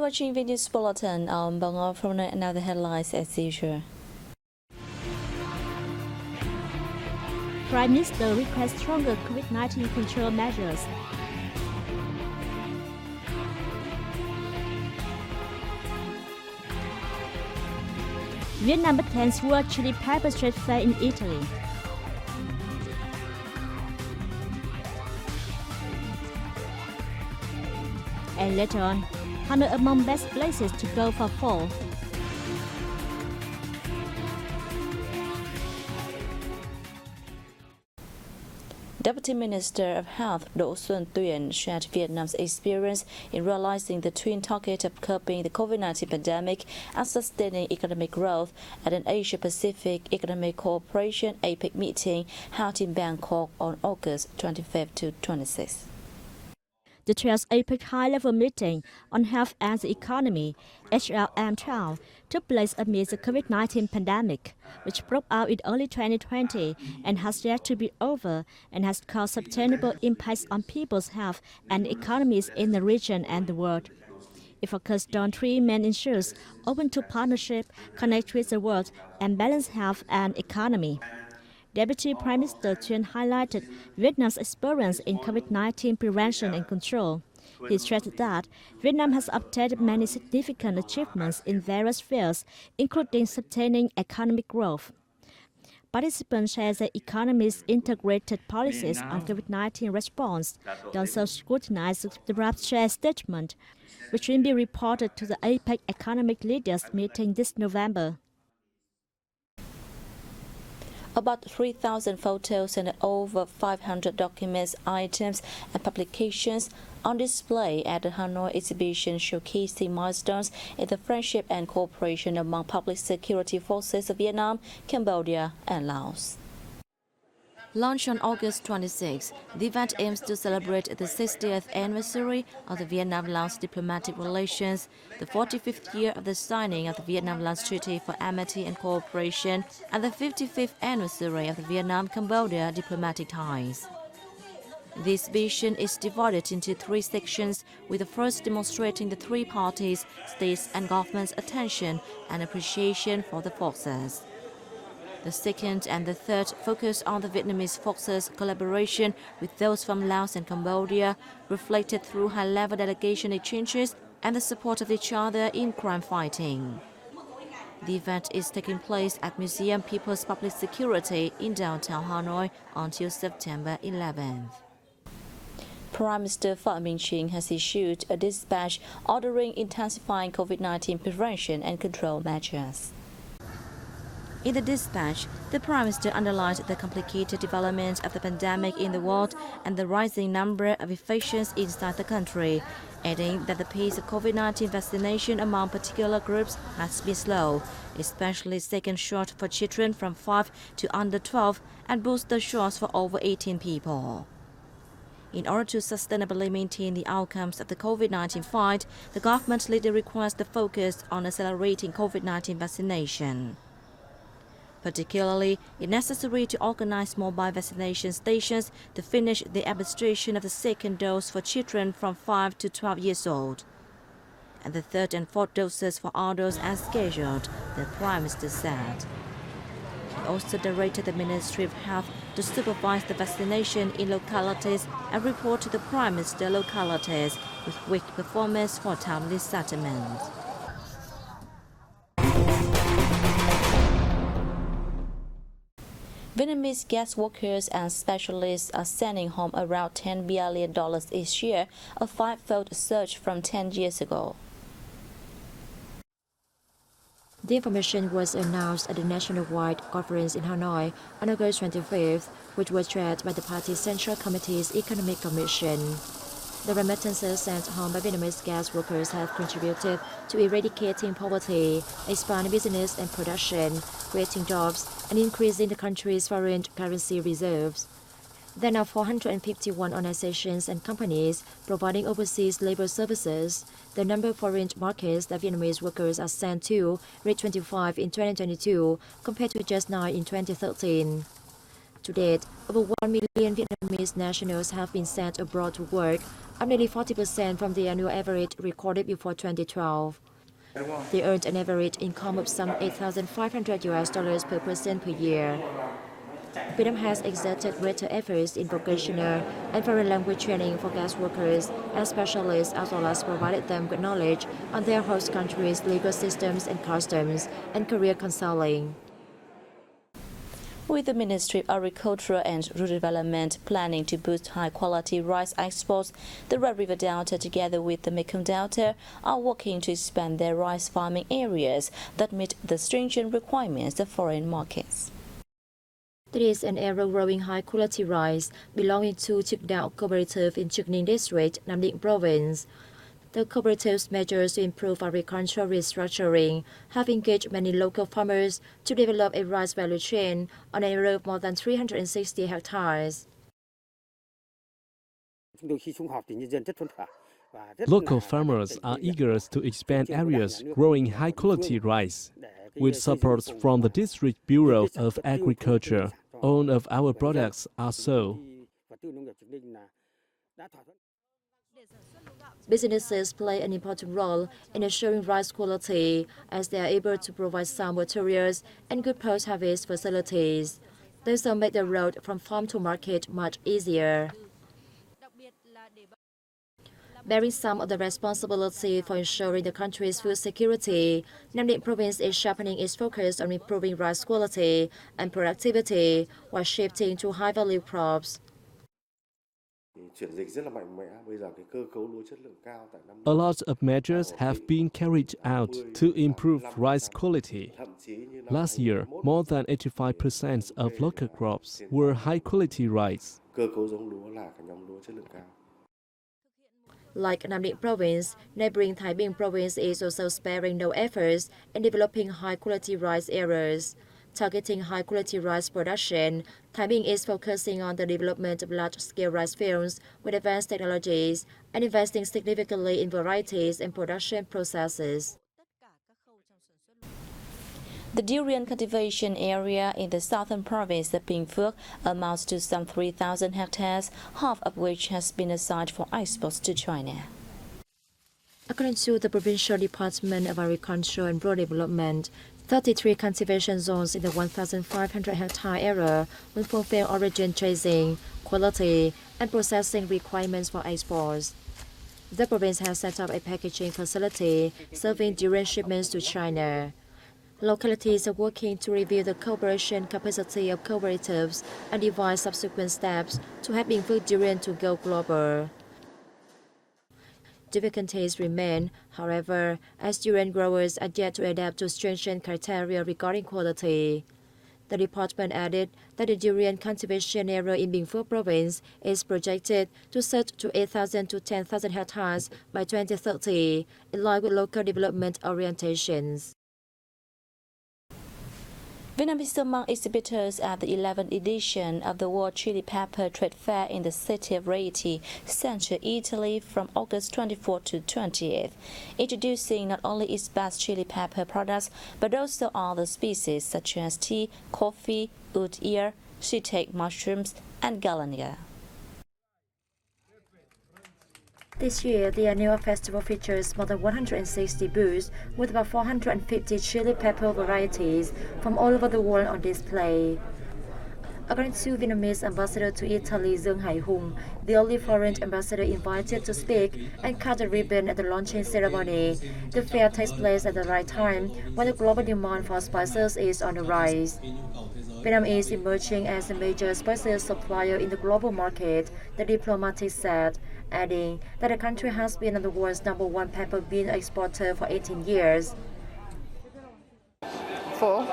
watching Vnews Bulletin. Bang from another headlines as usual. Prime Minister requests stronger COVID-19 control measures. Vietnam attends World Chili Pepper Trade Fair in Italy. And later on, Hanoi among best places to go for fall. Deputy Minister of Health Do Xuân Tuyên shared Vietnam's experience in realizing the twin target of curbing the COVID-19 pandemic and sustaining economic growth at an Asia-Pacific Economic Cooperation APEC meeting held in Bangkok on August 25 to 26. The 12th APEC high-level meeting on health and the economy, HLM12, took place amid the COVID-19 pandemic, which broke out in early 2020 and has yet to be over and has caused substantial impacts on people's health and economies in the region and the world. It focused on three main issues: open to partnership, connect with the world, and balance health and economy. Deputy Prime Minister Tuyên highlighted Vietnam's experience in COVID-19 prevention and control. He stressed that Vietnam has obtained many significant achievements in various fields, including sustaining economic growth. Participants shared the economy's integrated policies on COVID-19 response. They also scrutinized the draft share statement, which will be reported to the APEC economic leaders meeting this November. About 3,000 photos and over 500 documents, items, and publications on display at the Hanoi exhibition showcasing milestones in the friendship and cooperation among public security forces of Vietnam, Cambodia, and Laos. Launched on August 26, the event aims to celebrate the 60th anniversary of the Vietnam-Laos diplomatic relations, the 45th year of the signing of the Vietnam-Laos Treaty for Amity and Cooperation, and the 55th anniversary of the Vietnam-Cambodia diplomatic ties. The exhibition is divided into three sections, with the first demonstrating the three parties, states and governments' attention and appreciation for the forces. The second and the third focus on the Vietnamese forces' collaboration with those from Laos and Cambodia, reflected through high-level delegation exchanges and the support of each other in crime fighting. The event is taking place at Museum People's Public Security in downtown Hanoi until September 11th. Prime Minister Pham has issued a dispatch ordering intensifying COVID-19 prevention and control measures. In the dispatch, the Prime Minister underlined the complicated development of the pandemic in the world and the rising number of infections inside the country, adding that the pace of COVID-19 vaccination among particular groups has been slow, especially second shot for children from 5 to under 12 and booster shots for over 18 people. In order to sustainably maintain the outcomes of the COVID-19 fight, the government leader requires the focus on accelerating COVID-19 vaccination. Particularly, it's necessary to organize mobile vaccination stations to finish the administration of the second dose for children from 5 to 12 years old, and the third and fourth doses for adults as scheduled, the Prime Minister said. He also directed the Ministry of Health to supervise the vaccination in localities and report to the Prime Minister localities with weak performance for timely settlement. Vietnamese guest workers and specialists are sending home around $10 billion each year, a five-fold surge from 10 years ago. The information was announced at the nationwide conference in Hanoi on August 25th, which was chaired by the party's Central Committee's Economic Commission. The remittances sent home by Vietnamese guest workers have contributed to eradicating poverty, expanding business and production, creating jobs, and increasing the country's foreign currency reserves. There are now 451 organizations and companies providing overseas labor services. The number of foreign markets that Vietnamese workers are sent to reached 25 in 2022, compared to just 9 in 2013. To date, over 1 million Vietnamese nationals have been sent abroad to work, up nearly 40% from the annual average recorded before 2012. They earned an average income of some $8,500 per person per year. Vietnam has exerted greater efforts in vocational and foreign language training for guest workers and specialists, as well as provided them with knowledge on their host country's legal systems and customs and career counseling. With the Ministry of Agriculture and Rural Development planning to boost high-quality rice exports, the Red River Delta, together with the Mekong Delta, are working to expand their rice farming areas that meet the stringent requirements of foreign markets. There is an area growing high-quality rice belonging to Chic Dao Cooperative in Chic Ninh District, Nam Định Province. The cooperative's measures to improve agricultural restructuring have engaged many local farmers to develop a rice value chain on an area of more than 360 hectares. Local farmers are eager to expand areas growing high-quality rice. With support from the District Bureau of Agriculture, all of our products are sold. Businesses play an important role in ensuring rice quality, as they are able to provide sound materials and good post-harvest facilities. They also make the road from farm to market much easier. Bearing some of the responsibility for ensuring the country's food security, Nam Định Province is sharpening its focus on improving rice quality and productivity while shifting to high-value crops. A lot of measures have been carried out to improve rice quality. Last year, more than 85% of local crops were high-quality rice. Like Nam Định Province, neighboring Thái Bình Province is also sparing no efforts in developing high-quality rice areas. Targeting high-quality rice production, Thái Bình is focusing on the development of large-scale rice fields with advanced technologies and investing significantly in varieties and production processes. The durian cultivation area in the southern province of Bình Phước amounts to some 3,000 hectares, half of which has been assigned for exports to China. According to the Provincial Department of Agriculture and Rural Development, 33 cultivation zones in the 1,500 hectare area will fulfill origin tracing, quality, and processing requirements for exports. The province has set up a packaging facility serving durian shipments to China. Localities are working to review the cooperation capacity of cooperatives and devise subsequent steps to help Bình Phước durian to go global. Difficulties remain, however, as durian growers are yet to adapt to stringent criteria regarding quality. The department added that the durian cultivation area in Bình Phước province is projected to surge to 8,000 to 10,000 hectares by 2030, in line with local development orientations. Vietnam is among exhibitors at the 11th edition of the World Chili Pepper Trade Fair in the city of Rieti, Central Italy, from August 24 to 20th, introducing not only its best chili pepper products, but also other species such as tea, coffee, wood ear, shiitake mushrooms, and galania. This year, the annual festival features more than 160 booths with about 450 chili pepper varieties from all over the world on display. According to Vietnamese ambassador to Italy, Dương Hải Hùng, the only foreign ambassador invited to speak and cut the ribbon at the launching ceremony, the fair takes place at the right time when the global demand for spices is on the rise. Vietnam is emerging as a major spices supplier in the global market, the diplomat said, adding that the country has been the world's #1 pepper bean exporter for 18 years. Full.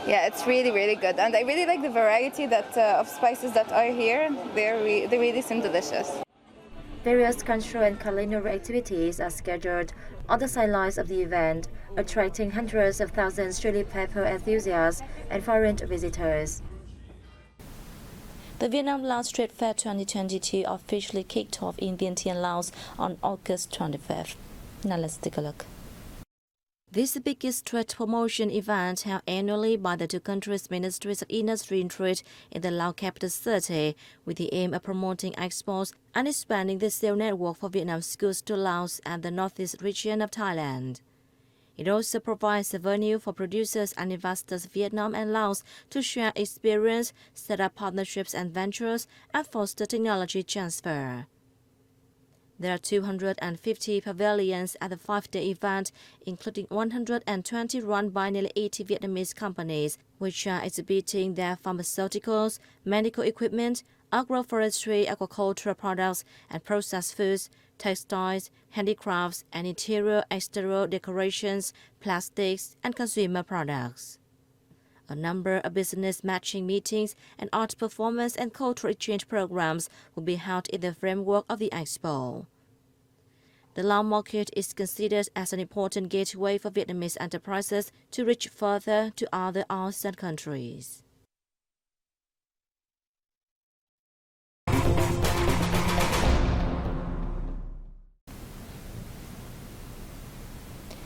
Yeah, it's really good, and I really like the variety of spices that are here. They really seem delicious. Various cultural and culinary activities are scheduled on the sidelines of the event, attracting hundreds of thousands of chili pepper enthusiasts and foreign visitors. The Vietnam Laos Trade Fair 2022 officially kicked off in Vientiane, Laos on August 25th. Now let's take a look. This is the biggest trade promotion event held annually by the two countries' ministries of industry and trade in the Lao capital city, with the aim of promoting exports and expanding the sales network for Vietnam schools to Laos and the northeast region of Thailand. It also provides a venue for producers and investors of Vietnam and Laos to share experience, set up partnerships and ventures, and foster technology transfer. There are 250 pavilions at the 5-day event, including 120 run by nearly 80 Vietnamese companies, which are exhibiting their pharmaceuticals, medical equipment, agroforestry, aquaculture products, and processed foods, textiles, handicrafts, and exterior decorations, plastics, and consumer products. A number of business matching meetings and art performance and cultural exchange programs will be held in the framework of the expo. The Lao market is considered as an important gateway for Vietnamese enterprises to reach further to other ASEAN countries.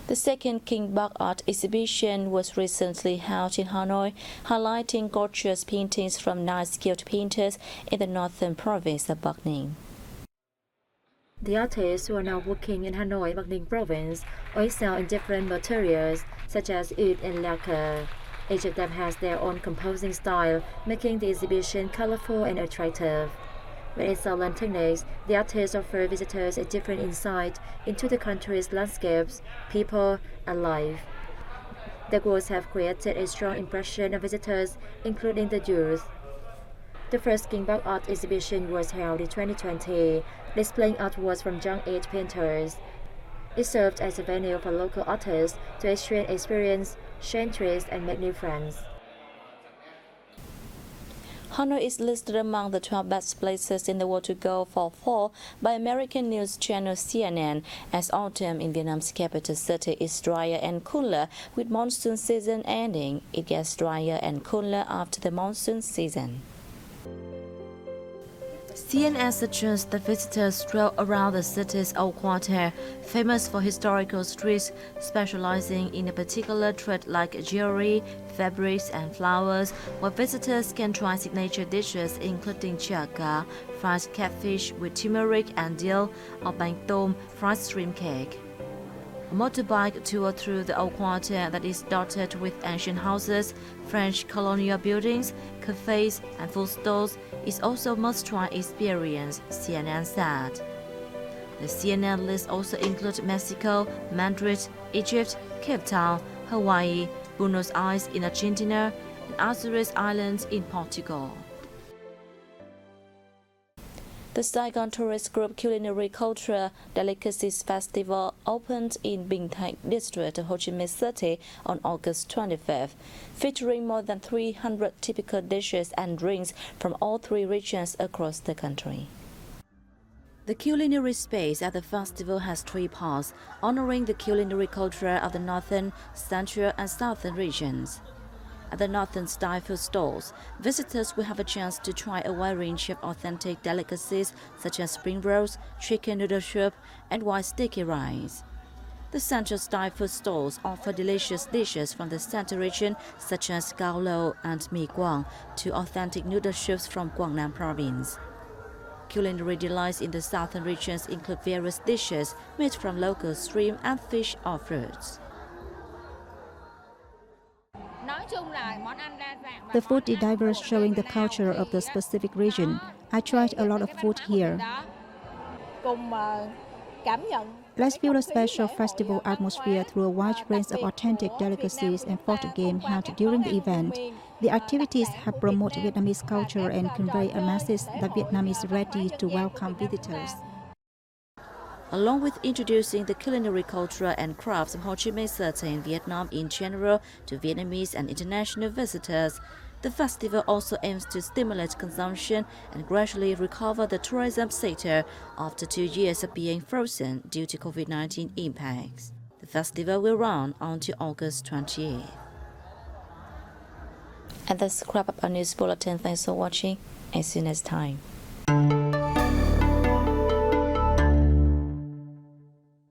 The second King Bach art exhibition was recently held in Hanoi, highlighting gorgeous paintings from 9 skilled painters in the northern province of Bắc Ninh. The artists who are now working in Hanoi, Bắc Ninh province, all excel in different materials such as wood and lacquer. Each of them has their own composing style, making the exhibition colorful and attractive. With excellent techniques, the artists offer visitors a different insight into the country's landscapes, people, and life. Their works have created a strong impression of visitors, including the youth. The first King Bach art exhibition was held in 2020, displaying artworks from young age painters. It served as a venue for local artists to exchange experience, share interests, and make new friends. Hanoi is listed among the 12 best places in the world to go for fall by American news channel CNN, as autumn in Vietnam's capital city is drier and cooler. With monsoon season ending, it gets drier and cooler after the monsoon season. CNN suggests that visitors stroll around the city's old quarter, famous for historical streets specializing in a particular trade like jewelry, fabrics, and flowers, where visitors can try signature dishes including chả cá, fried catfish with turmeric and dill, or bánh tôm, fried shrimp cake. A motorbike tour through the old quarter that is dotted with ancient houses, French colonial buildings, cafes, and food stalls is also a must-try experience, CNN said. The CNN list also includes Mexico, Madrid, Egypt, Cape Town, Hawaii, Buenos Aires in Argentina, and Azores Islands in Portugal. The Saigon tourist group Culinary Culture Delicacies Festival opened in Binh Thạch district of Ho Chi Minh City on August 25th, featuring more than 300 typical dishes and drinks from all 3 regions across the country. The culinary space at the festival has 3 parts, honoring the culinary culture of the northern, central, and southern regions. At the northern style food stalls, visitors will have a chance to try a wide range of authentic delicacies such as spring rolls, chicken noodle soup, and white sticky rice. The central style food stalls offer delicious dishes from the central region such as Gao Lo and Mi Quang to authentic noodle soups from Quảng Nam province. Culinary delights in the southern regions include various dishes made from local shrimp and fish or fruits. The food is diverse, showing the culture of the specific region. I tried a lot of food here. Let's feel the special festival atmosphere through a wide range of authentic delicacies and food games held during the event. The activities have promoted Vietnamese culture and convey a message that Vietnam is ready to welcome visitors. Along with introducing the culinary culture and crafts of Ho Chi Minh City and Vietnam in general to Vietnamese and international visitors, the festival also aims to stimulate consumption and gradually recover the tourism sector after 2 years of being frozen due to COVID-19 impacts. The festival will run until August 28th. And that's a wrap up our news bulletin. Thanks for watching. And see you next time.